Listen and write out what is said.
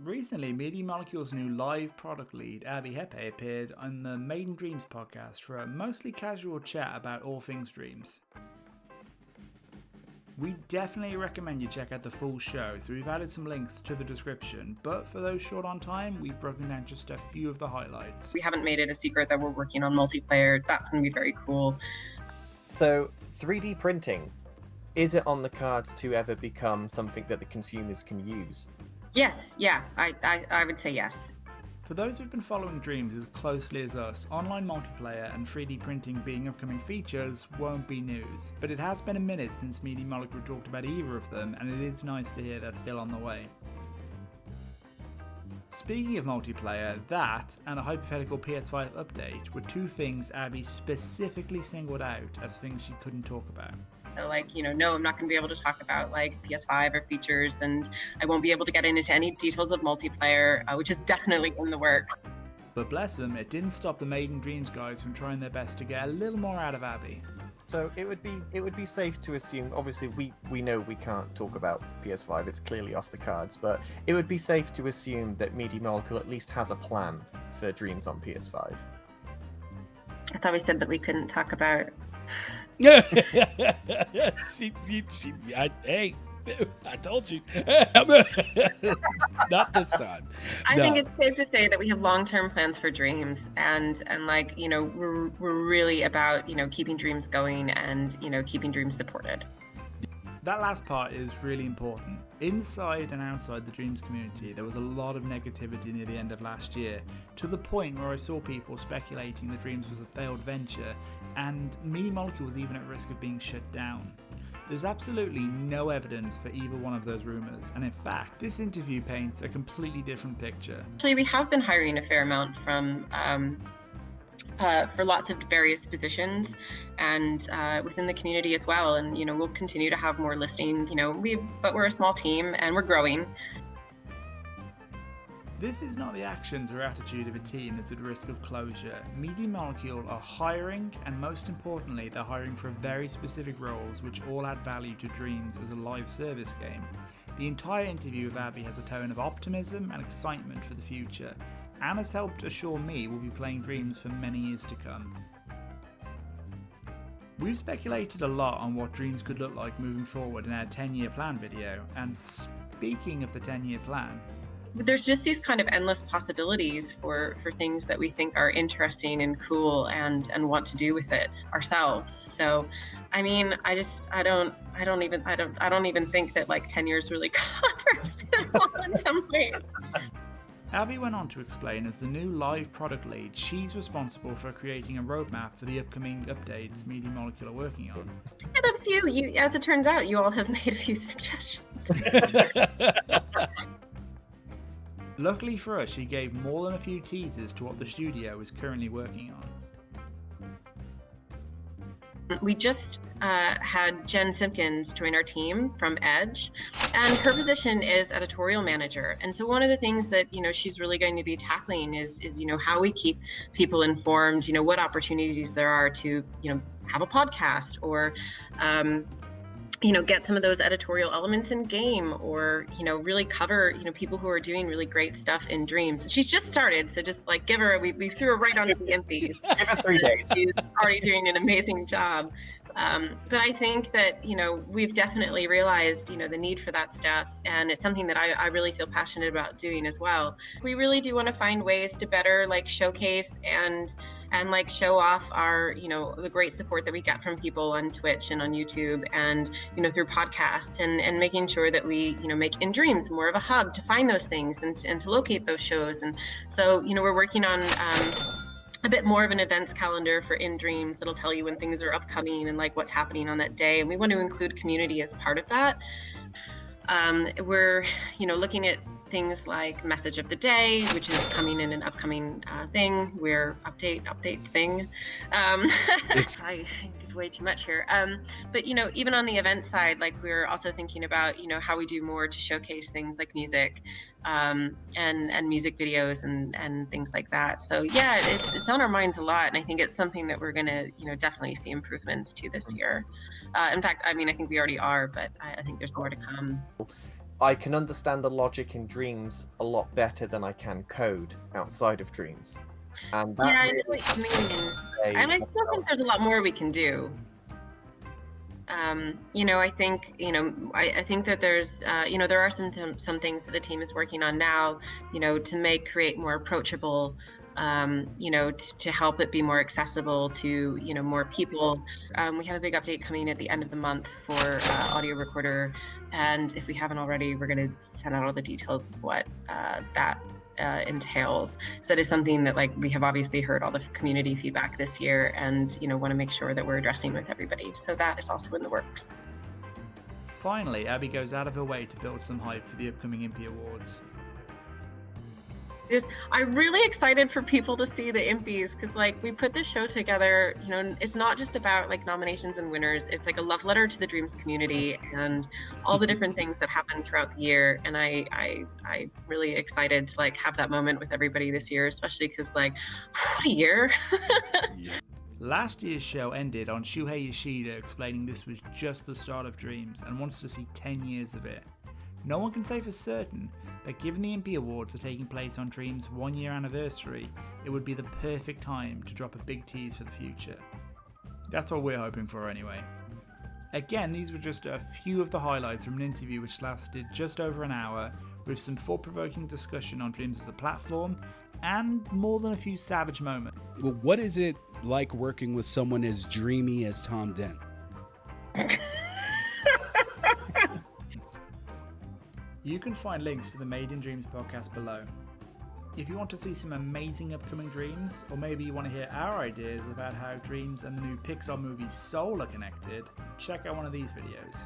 Recently, Media Molecule's new live product lead, Abbie Heppe, appeared on the Made in Dreams podcast for a mostly casual chat about all things dreams. We definitely recommend you check out the full show, so we've added some links to the description, but for those short on time, we've broken down just a few of the highlights. We haven't made it a secret that we're working on multiplayer. That's going to be very cool. So, 3D printing, is it on the cards to ever become something that the consumers can use? Yes, yeah, I would say yes. For those who've been following Dreams as closely as us, online multiplayer and 3D printing being upcoming features won't be news, but it has been a minute since Media Molecule talked about either of them, and it is nice to hear they're still on the way. Speaking of multiplayer, that and a hypothetical PS5 update were two things Abbie specifically singled out as things she couldn't talk about. So no, I'm not going to be able to talk about PS5 or features, and I won't be able to get into any details of multiplayer, which is definitely in the works. But bless them, it didn't stop the Made in Dreams guys from trying their best to get a little more out of Abbie. So it would be safe to assume, obviously we know we can't talk about PS5, it's clearly off the cards, but it would be safe to assume that Media Molecule at least has a plan for Dreams on PS5. I thought we said that we couldn't talk about... Hey, I told you. Not this time. I think it's safe to say that we have long-term plans for Dreams, and we're really about keeping Dreams going and keeping Dreams supported. That last part is really important. Inside and outside the Dreams community, there was a lot of negativity near the end of last year, to the point where I saw people speculating that Dreams was a failed venture, and Media Molecule was even at risk of being shut down. There's absolutely no evidence for either one of those rumours, and in fact, this interview paints a completely different picture. Actually, we have been hiring a fair amount from for lots of various positions and within the community as well, and we'll continue to have more listings. But we're a small team and we're growing. This is not the actions or attitude of a team that's at risk of closure. Media Molecule are hiring, and most importantly, they're hiring for very specific roles which all add value to Dreams as a live service game. The entire interview with Abbie has a tone of optimism and excitement for the future, and has helped assure me we'll be playing Dreams for many years to come. We've speculated a lot on what Dreams could look like moving forward in our 10-year plan video, and speaking of the 10-year plan, there's just these kind of endless possibilities for things that we think are interesting and cool and want to do with it ourselves. So, I don't even think that 10 years really covers it all in some ways. Abbie went on to explain as the new live product lead, she's responsible for creating a roadmap for the upcoming updates Media Molecule are working on. Yeah, there's a few. As it turns out, you all have made a few suggestions. Luckily for us, she gave more than a few teasers to what the studio is currently working on. We just had Jen Simpkins join our team from Edge, and her position is editorial manager. And so one of the things that she's really going to be tackling is how we keep people informed, what opportunities there are to have a podcast or get some of those editorial elements in game, or really cover people who are doing really great stuff in Dreams. She's just started, so just give her, we threw her right onto the empty. Give her 3 days. She's already doing an amazing job. But I think that we've definitely realized the need for that stuff, and it's something that I really feel passionate about doing as well. We really do want to find ways to better showcase and show off our the great support that we get from people on Twitch and on YouTube and through podcasts, and making sure that we make In Dreams more of a hub to find those things and to locate those shows. And so we're working on a bit more of an events calendar for In Dreams that'll tell you when things are upcoming and what's happening on that day, and we want to include community as part of that. We're looking at things like message of the day, which is coming in an upcoming thing. We're update thing. I give way too much here. But even on the event side, we're also thinking about how we do more to showcase things like music, and music videos and things like that. So yeah, it's on our minds a lot, and I think it's something that we're gonna definitely see improvements to this year. In fact, I think we already are, but I think there's more to come. I can understand the logic in Dreams a lot better than I can code outside of Dreams. And that Yeah, I know what you mean. And I still think there's a lot more we can do. I think, I think that there's, there are some things that the team is working on now, to make Create more approachable, to help it be more accessible to, more people. We have a big update coming at the end of the month for Audio Recorder. And if we haven't already, we're going to send out all the details of what that entails. So that is something that we have obviously heard all the community feedback this year and want to make sure that we're addressing with everybody. So that is also in the works. Finally, Abbie goes out of her way to build some hype for the upcoming Impy Awards. I'm really excited for people to see the Impies because we put this show together, it's not just about nominations and winners. It's a love letter to the Dreams community and all the different things that happen throughout the year. And I'm really excited to have that moment with everybody this year, especially because what a year. Last year's show ended on Shuhei Yoshida explaining this was just the start of Dreams and wants to see 10 years of it. No one can say for certain, but given the Impy Awards are taking place on Dreams' 1-year anniversary, it would be the perfect time to drop a big tease for the future. That's what we're hoping for anyway. Again, these were just a few of the highlights from an interview which lasted just over an hour, with some thought-provoking discussion on Dreams as a platform, and more than a few savage moments. Well, what is it like working with someone as dreamy as Tom Dent? You can find links to the Made in Dreams podcast below. If you want to see some amazing upcoming Dreams, or maybe you want to hear our ideas about how Dreams and the new Pixar movie Soul are connected, check out one of these videos.